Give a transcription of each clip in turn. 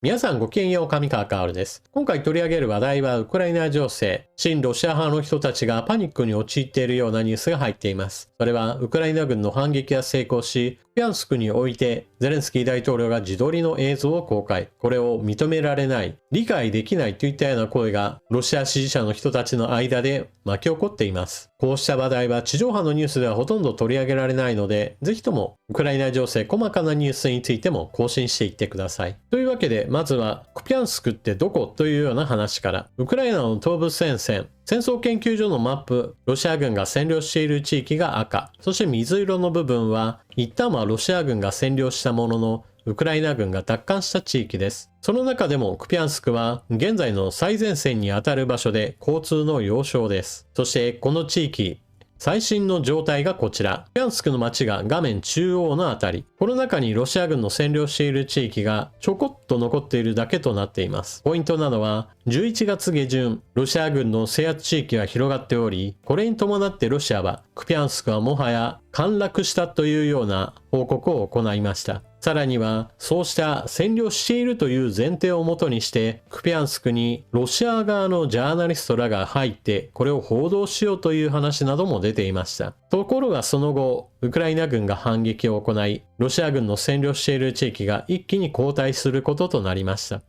皆さんごきげんよう、上川薫です。今回取り上げる話題はウクライナ情勢。親ロシア派の人たちがパニックに陥っているようなニュースが入っています。それはウクライナ軍の反撃が成功し、クピャンスクにおいてゼレンスキー大統領が自撮りの映像を公開。これを認められない、理解できないといったような声がロシア支持者の人たちの間で巻き起こっています。こうした話題は地上波のニュースではほとんど取り上げられないので、ぜひともウクライナ情勢細かなニュースについても更新していってください。というわけで、まずはクピャンスクってどこというような話から。ウクライナの東部戦線、戦争研究所のマップ、ロシア軍が占領している地域が赤、そして水色の部分は一旦はロシア軍が占領したもののウクライナ軍が奪還した地域です。その中でもクピャンスクは現在の最前線にあたる場所で交通の要衝です。そしてこの地域、最新の状態がこちら。クピャンスクの街が画面中央のあたり。この中にロシア軍の占領している地域がちょこっと残っているだけとなっています。ポイントなのは、11月下旬、ロシア軍の制圧地域が広がっており、これに伴ってロシアは、クピャンスクはもはや陥落したというような報告を行いました。さらには、そうした占領しているという前提をもとにして、クピャンスクにロシア側のジャーナリストらが入って、これを報道しようという話なども出ていました。ところがその後、ウクライナ軍が反撃を行い、ロシア軍の占領している地域が一気に後退することとなりました。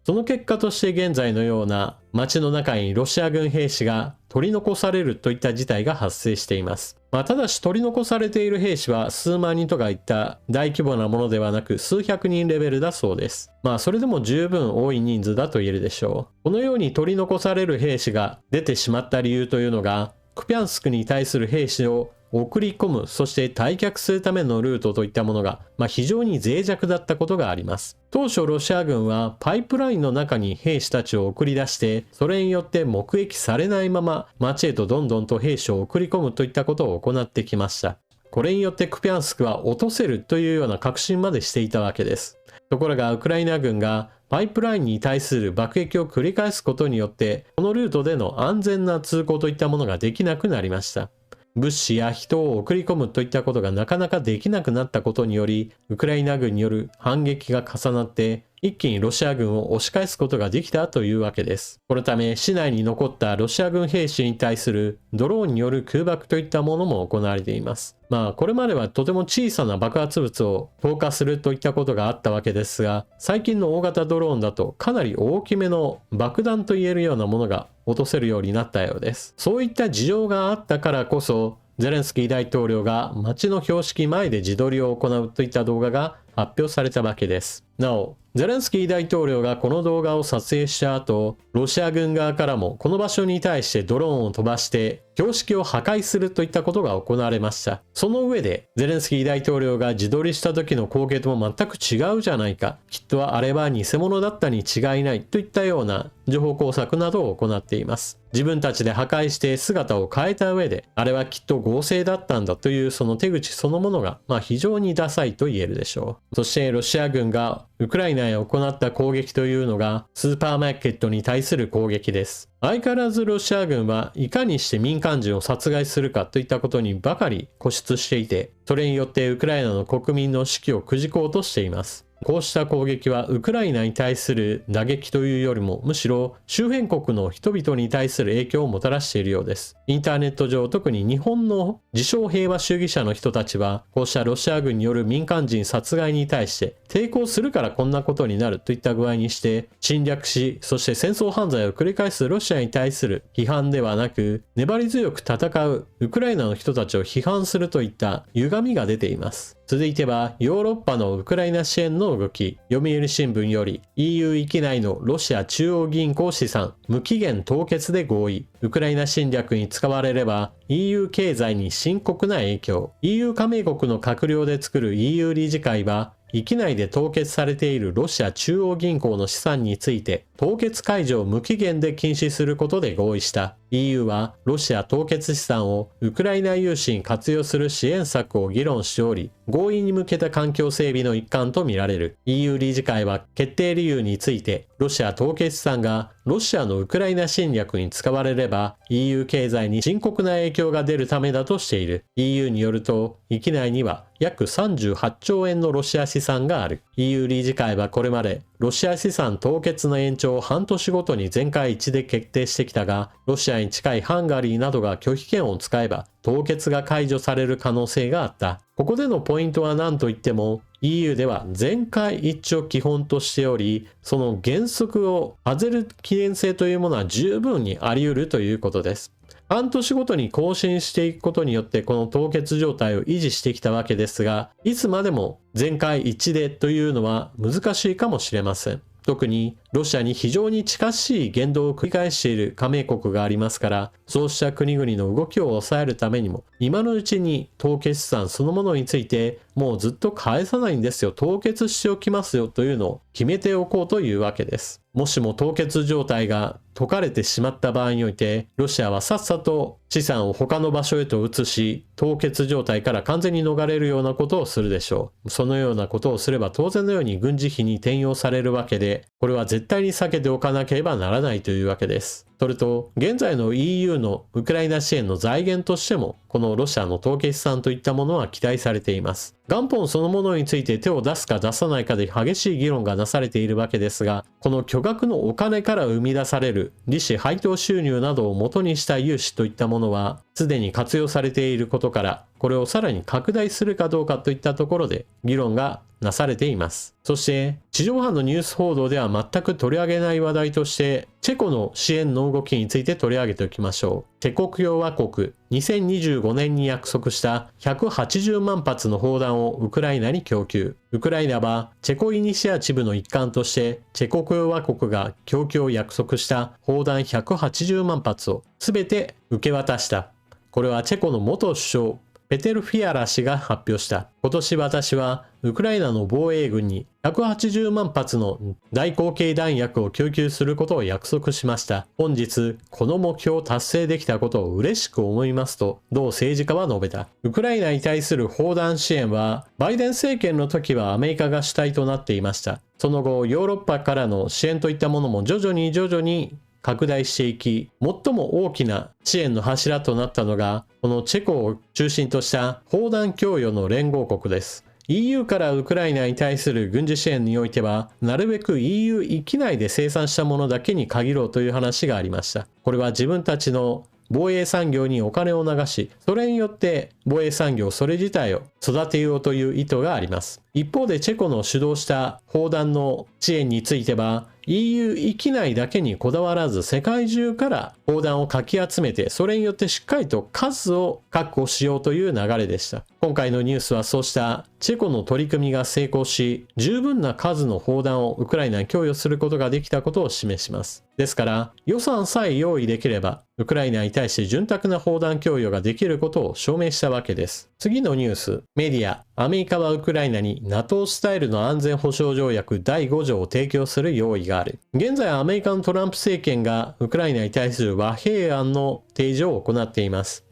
その結果として現在のような街の中にロシア軍兵士が取り残されるといった事態が発生しています。ただし取り残されている兵士は数万人とかいった大規模なものではなく数百人レベルだそうです。それでも十分多い人数だと言えるでしょう。このように取り残される兵士が出てしまった理由というのが、クピャンスクに対する兵士を送り込む、そして退却するためのルートといったものが、非常に脆弱だったことがあります。当初ロシア軍はパイプラインの中に兵士たちを送り出して、それによって目撃されないまま街へとどんどんと兵士を送り込むといったことを行ってきました。これによってクピャンスクは落とせるというような確信までしていたわけです。ところがウクライナ軍がパイプラインに対する爆撃を繰り返すことによって、このルートでの安全な通行といったものができなくなりました。物資や人を送り込むといったことがなかなかできなくなったことにより、ウクライナ軍による反撃が重なって、一気にロシア軍を押し返すことができたというわけです。このため、市内に残ったロシア軍兵士に対するドローンによる空爆といったものも行われています。これまではとても小さな爆発物を投下するといったことがあったわけですが、最近の大型ドローンだとかなり大きめの爆弾といえるようなものが落とせるようになったようです。そういった事情があったからこそ、ゼレンスキー大統領が街の標識前で自撮りを行うといった動画が発表されたわけです。なお、ゼレンスキー大統領がこの動画を撮影した後、ロシア軍側からもこの場所に対してドローンを飛ばして標識を破壊するといったことが行われました。その上で、ゼレンスキー大統領が自撮りした時の光景とも全く違うじゃないか。きっとあれは偽物だったに違いないといったような情報工作などを行っています。自分たちで破壊して姿を変えた上で、あれはきっと合成だったんだというその手口そのものが、非常にダサいと言えるでしょう。そしてロシア軍がウクライナへ行った攻撃というのがスーパーマーケットに対する攻撃です。相変わらずロシア軍はいかにして民間人を殺害するかといったことにばかり固執していて、それによってウクライナの国民の士気をくじこうとしています。こうした攻撃はウクライナに対する打撃というよりもむしろ周辺国の人々に対する影響をもたらしているようです。インターネット上、特に日本の自称平和主義者の人たちはこうしたロシア軍による民間人殺害に対して抵抗するからこんなことになるといった具合にして侵略し、そして戦争犯罪を繰り返すロシアに対する批判ではなく、粘り強く戦うウクライナの人たちを批判するといった歪みが出ています。続いてはヨーロッパのウクライナ支援の動き。読売新聞より EU 域内のロシア中央銀行資産無期限凍結で合意。ウクライナ侵略に使われれば EU 経済に深刻な影響。 EU 加盟国の閣僚で作る EU 理事会は域内で凍結されているロシア中央銀行の資産について凍結解除を無期限で禁止することで合意した。EU はロシア凍結資産をウクライナ融資に活用する支援策を議論しており、合意に向けた環境整備の一環とみられる。EU 理事会は決定理由について、ロシア凍結資産がロシアのウクライナ侵略に使われれば EU 経済に深刻な影響が出るためだとしている。EU によると、域内には約38兆円のロシア資産がある。EU 理事会はこれまでロシア資産凍結の延長を半年ごとに全会一致で決定してきたが、ロシアに近いハンガリーなどが拒否権を使えば凍結が解除される可能性があった。ここでのポイントは何といっても EU では全会一致を基本としており、その原則を外れる危険性というものは十分にあり得るということです。半年ごとに更新していくことによってこの凍結状態を維持してきたわけですが、いつまでも全会一致でというのは難しいかもしれません。特にロシアに非常に近しい言動を繰り返している加盟国がありますから、そうした国々の動きを抑えるためにも、今のうちに凍結資産そのものについてもうずっと返さないんですよ、凍結しておきますよというのを決めておこうというわけです。もしも凍結状態が解かれてしまった場合において、ロシアはさっさと資産を他の場所へと移し、凍結状態から完全に逃れるようなことをするでしょう。そのようなことをすれば当然のように軍事費に転用されるわけで、これは絶対に避けておかなければならないというわけです。それと、現在の EU のウクライナ支援の財源としても、このロシアの凍結資産といったものは期待されています。元本そのものについて手を出すか出さないかで激しい議論がなされているわけですが、この巨額のお金から生み出される利子配当収入などを元にした融資といったものは、すでに活用されていることから、これをさらに拡大するかどうかといったところで議論がなされています。そして、地上波のニュース報道では全く取り上げない話題として、チェコの支援の動きについて取り上げておきましょう。チェコ共和国、2025年に約束した180万発の砲弾をウクライナに供給。ウクライナはチェコイニシアチブの一環として、チェコ共和国が供給を約束した砲弾180万発を全て受け渡した。これはチェコの元首相、ペテル・フィアラ氏が発表した。今年私はウクライナの防衛軍に180万発の大口径弾薬を供給することを約束しました。本日、この目標を達成できたことを嬉しく思いますと、同政治家は述べた。ウクライナに対する砲弾支援は、バイデン政権の時はアメリカが主体となっていました。その後、ヨーロッパからの支援といったものも徐々に拡大していき、最も大きな支援の柱となったのが、このチェコを中心とした砲弾供与の連合国です。EU からウクライナに対する軍事支援においては、なるべく EU 域内で生産したものだけに限ろうという話がありました。これは自分たちの防衛産業にお金を流し、それによって防衛産業それ自体を育てようという意図があります。一方でチェコの主導した砲弾の支援については、EU 域内だけにこだわらず世界中から砲弾をかき集めて、それによってしっかりと数を確保しようという流れでした。今回のニュースはそうしたチェコの取り組みが成功し、十分な数の砲弾をウクライナに供与することができたことを示します。ですから予算さえ用意できれば、ウクライナに対して潤沢な砲弾供与ができることを証明したわけです。次のニュース、メディア、アメリカはウクライナに NATO スタイルの安全保障条約第5条を提供する用意がある。現在アメリカのトランプ政権がウクライナに対する和平案の提示を行っています。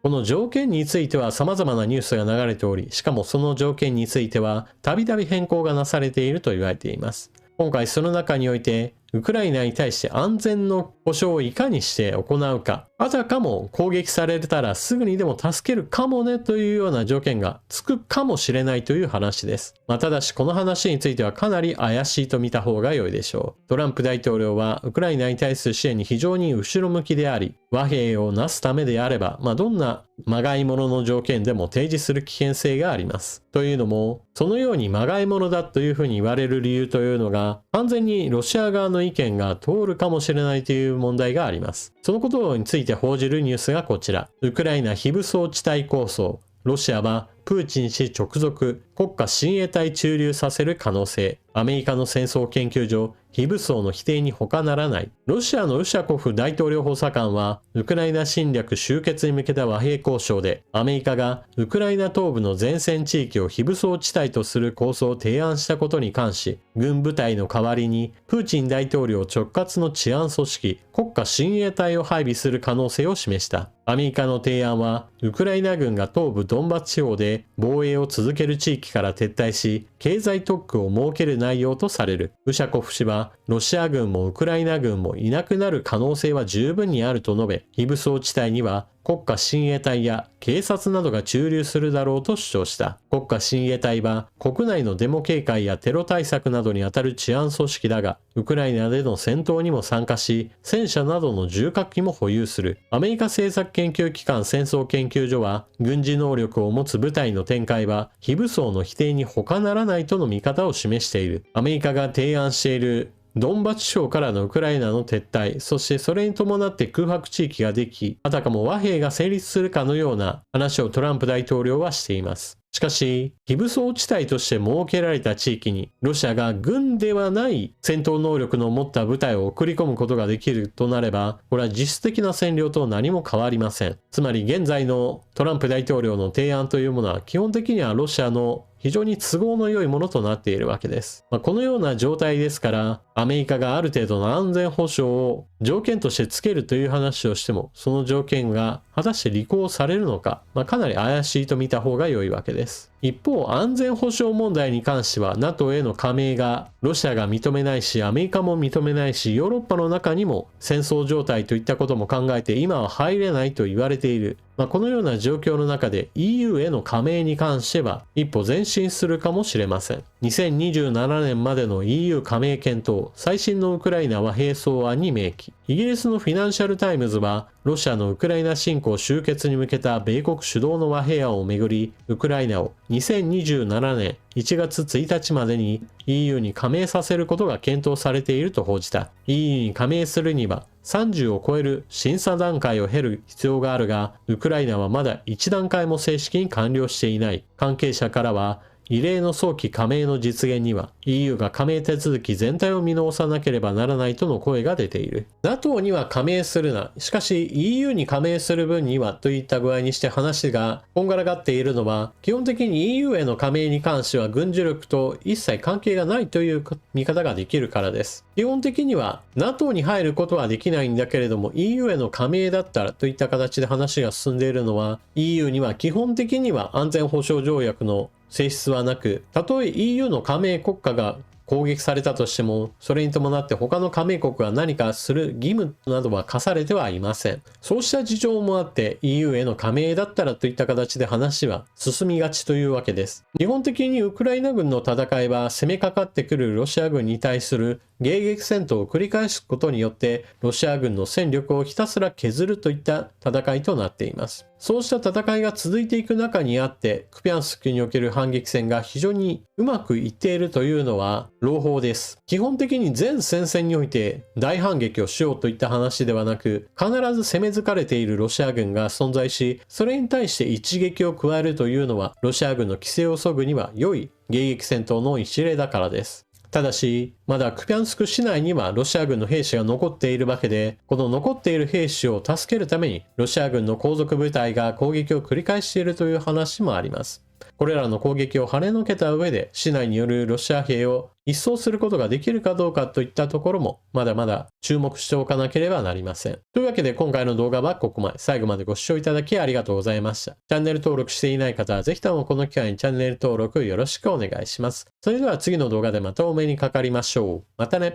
この条件については様々なニュースが流れており、しかもその条件についてはたびたび変更がなされていると言われています。今回その中において、ウクライナに対して安全の保障をいかにして行うか、あたかも攻撃されたらすぐにでも助けるかもねというような条件がつくかもしれないという話です。ただしこの話についてはかなり怪しいと見た方が良いでしょう。トランプ大統領はウクライナに対する支援に非常に後ろ向きであり、和平をなすためであれば、どんなまがいものの条件でも提示する危険性があります。というのも、そのようにまがいものだというふうに言われる理由というのが、完全にロシア側の意見が通るかもしれないという問題があります。そのことについて報じるニュースがこちら。ウクライナ非武装地帯構想。ロシアはプーチン氏直属国家親衛隊駐留させる可能性。アメリカの戦争研究所非武装の否定に他ならない。ロシアのウシャコフ大統領補佐官は、ウクライナ侵略終結に向けた和平交渉で、アメリカがウクライナ東部の前線地域を非武装地帯とする構想を提案したことに関し、軍部隊の代わりに、プーチン大統領直轄の治安組織、国家親衛隊を配備する可能性を示した。アメリカの提案は、ウクライナ軍が東部ドンバス地方で防衛を続ける地域から撤退し、経済特区を設ける内容とされる。ウシャコフ氏は、ロシア軍もウクライナ軍もいなくなる可能性は十分にあると述べ、非武装地帯には国家親衛隊や警察などが駐留するだろうと主張した。国家親衛隊は国内のデモ警戒やテロ対策などに当たる治安組織だが、ウクライナでの戦闘にも参加し、戦車などの重火器も保有する。アメリカ政策研究機関戦争研究所は、軍事能力を持つ部隊の展開は非武装の否定に他ならないとの見方を示している。アメリカが提案しているドンバス地方からのウクライナの撤退、そしてそれに伴って空白地域ができ、あたかも和平が成立するかのような話をトランプ大統領はしています。しかし、非武装地帯として設けられた地域に、ロシアが軍ではない戦闘能力の持った部隊を送り込むことができるとなれば、これは実質的な占領と何も変わりません。つまり現在のトランプ大統領の提案というものは、基本的にはロシアの非常に都合の良いものとなっているわけです。このような状態ですから、アメリカがある程度の安全保障を条件としてつけるという話をしても、その条件が果たして履行されるのか、かなり怪しいと見た方が良いわけです。一方、安全保障問題に関しては NATO への加盟がロシアが認めないし、アメリカも認めないし、ヨーロッパの中にも戦争状態といったことも考えて今は入れないと言われている。このような状況の中で EU への加盟に関しては一歩前進するかもしれません。2027年までの EU 加盟検討、最新のウクライナ和平草案に明記。イギリスのフィナンシャルタイムズは、ロシアのウクライナ侵攻終結に向けた米国主導の和平案をめぐり、ウクライナを2027年1月1日までに EU に加盟させることが検討されていると報じた。EU に加盟するには30を超える審査段階を経る必要があるが、ウクライナはまだ1段階も正式に完了していない。関係者からは、異例の早期加盟の実現には EU が加盟手続き全体を見直さなければならないとの声が出ている。NATO には加盟するな。しかし EU に加盟する分にはといった具合にして話がこんがらがっているのは、基本的に EU への加盟に関しては軍事力と一切関係がないという見方ができるからです。基本的には NATO に入ることはできないんだけれども EU への加盟だったらといった形で話が進んでいるのは、 EU には基本的には安全保障条約の性質はなく、たとえ EU の加盟国家が攻撃されたとしても、それに伴って他の加盟国が何かする義務などは課されてはいません。そうした事情もあって EU への加盟だったらといった形で話は進みがちというわけです。基本的にウクライナ軍の戦いは攻めかかってくるロシア軍に対する迎撃戦闘を繰り返すことによってロシア軍の戦力をひたすら削るといった戦いとなっています。そうした戦いが続いていく中にあって、クピャンスクにおける反撃戦が非常にうまくいっているというのは朗報です。基本的に全戦線において大反撃をしようといった話ではなく、必ず攻めづかれているロシア軍が存在し、それに対して一撃を加えるというのはロシア軍の規制を削ぐには良い迎撃戦闘の一例だからです。ただし、まだクピャンスク市内にはロシア軍の兵士が残っているわけで、この残っている兵士を助けるためにロシア軍の後続部隊が攻撃を繰り返しているという話もあります。これらの攻撃を跳ねのけた上で市内によるロシア兵を一掃することができるかどうかといったところもまだまだ注目しておかなければなりません。というわけで今回の動画はここまで。最後までご視聴いただきありがとうございました。チャンネル登録していない方はぜひともこの機会にチャンネル登録よろしくお願いします。それでは次の動画でまたお目にかかりましょう。またね。